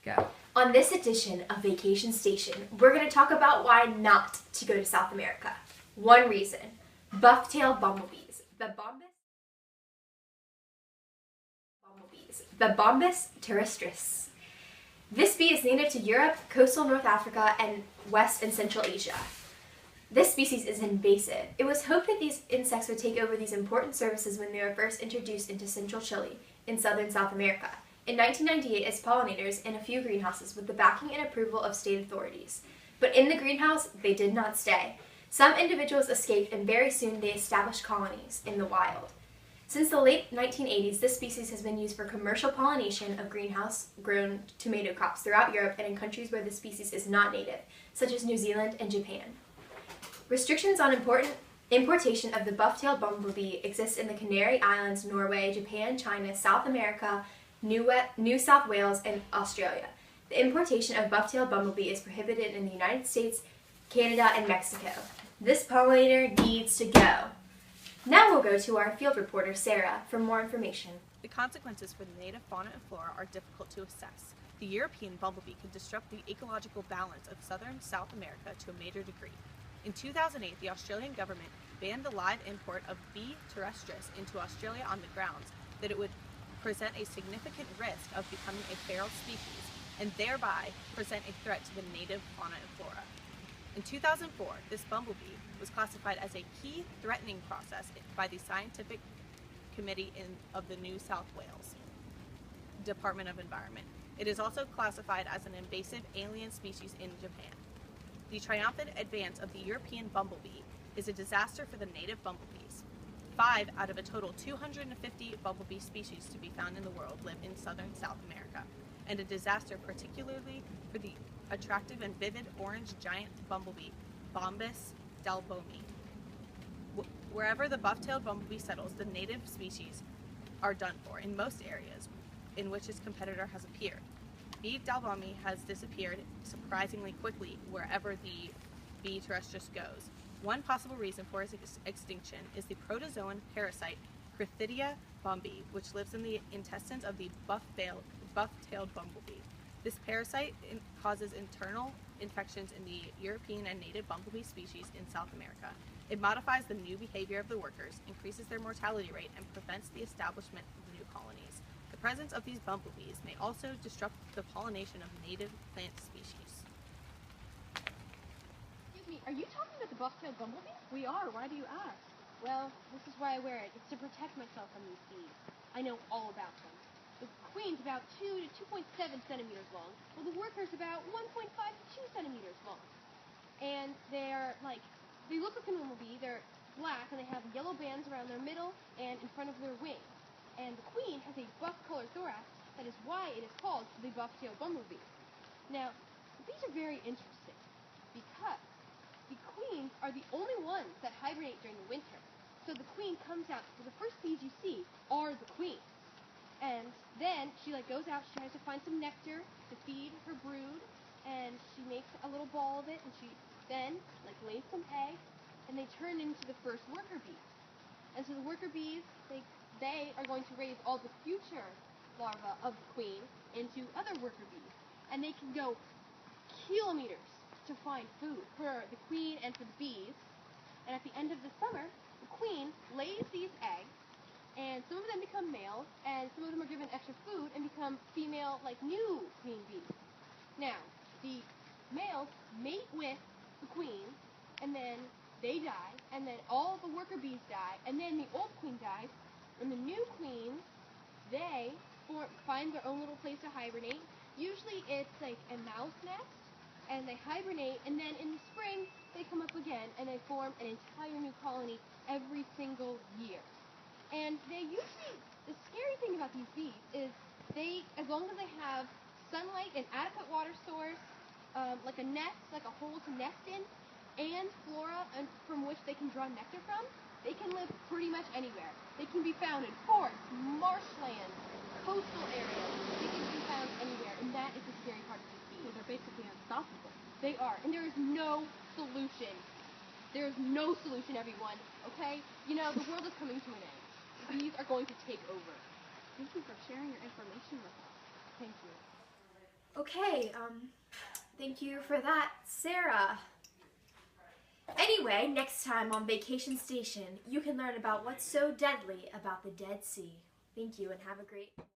Go. On this edition of Vacation Station, we're going to talk about why not to go to South America. One reason, buff-tailed bumblebees. The Bombus terrestris. This bee is native to Europe, coastal North Africa, and West and Central Asia. This species is invasive. It was hoped that these insects would take over these important services when they were first introduced into central Chile in southern South America in 1998 as pollinators in a few greenhouses with the backing and approval of state authorities. But in the greenhouse, they did not stay. Some individuals escaped, and very soon they established colonies in the wild. Since the late 1980s, this species has been used for commercial pollination of greenhouse-grown tomato crops throughout Europe and in countries where the species is not native, such as New Zealand and Japan. Restrictions on importation of the buff-tailed bumblebee exist in the Canary Islands, Norway, Japan, China, South America, New South Wales, and Australia. The importation of buff-tailed bumblebee is prohibited in the United States, Canada, and Mexico. This pollinator needs to go. Now we'll go to our field reporter, Sarah, for more information. The consequences for the native fauna and flora are difficult to assess. The European bumblebee could disrupt the ecological balance of southern South America to a major degree. In 2008, the Australian government banned the live import of B. terrestris into Australia on the grounds that it would present a significant risk of becoming a feral species and thereby present a threat to the native fauna and flora. In 2004, this bumblebee was classified as a key threatening process by the Scientific Committee of the New South Wales Department of Environment. It is also classified as an invasive alien species in Japan. The triumphant advance of the European bumblebee is a disaster for the native bumblebees. 5 out of a total 250 bumblebee species to be found in the world live in southern South America, and a disaster particularly for the attractive and vivid orange giant bumblebee, Bombus dalbomi. Wherever the buff-tailed bumblebee settles, the native species are done for in most areas in which its competitor has appeared. B. dalbomi has disappeared surprisingly quickly wherever the B. terrestris goes. One possible reason for its extinction is the protozoan parasite Cryphidia bombi, which lives in the intestines of the buff-tailed bumblebee. This parasite causes internal infections in the European and native bumblebee species in South America. It modifies the new behavior of the workers, increases their mortality rate, and prevents the establishment of new colonies. The presence of these bumblebees may also disrupt the pollination of native plant species. Excuse me, are you talking about the buff-tailed bumblebee? We are. Why do you ask? Well, this is why I wear it. It's to protect myself from these bees. I know all about them. The queen's about 2 to 2.7 centimeters long, while the worker's about 1.5 to 2 centimeters long. And they're they look like a normal bee. They're black, and they have yellow bands around their middle and in front of their wings. And the queen has a buff-colored thorax. That is why it is called the buff-tailed bumblebee. Now, the bees are very interesting because the queens are the only ones that hibernate during the winter. So the queen comes out. So the first bees you see are the queens. And then she goes out, she tries to find some nectar to feed her brood, and she makes a little ball of it, and she then lays some eggs, and they turn into the first worker bees. And so the worker bees, they are going to raise all the future larvae of the queen into other worker bees. And they can go kilometers to find food for the queen and for the bees. And at the end of the summer, the queen lays these eggs, and some of them become males, and some of them are given extra food and become female, new queen bees. Now, the males mate with the queen, and then they die, and then all the worker bees die, and then the old queen dies, and the new queens, they find their own little place to hibernate. Usually it's a mouse nest, and they hibernate, and then in the spring, they come up again, and they form an entire new colony every single year. And the scary thing about these bees is as long as they have sunlight and adequate water source, like a nest, like a hole to nest in, and flora from which they can draw nectar from, they can live pretty much anywhere. They can be found in forests, marshlands, coastal areas. They can be found anywhere, and that is the scary part of these bees. So they're basically unstoppable. They are, and there is no solution. There is no solution, everyone, okay? The world is coming to an end. Bees are going to take over. Thank you for sharing your information with us. Thank you. Okay, thank you for that, Sarah. Anyway, next time on Vacation Station, you can learn about what's so deadly about the Dead Sea. Thank you and have a great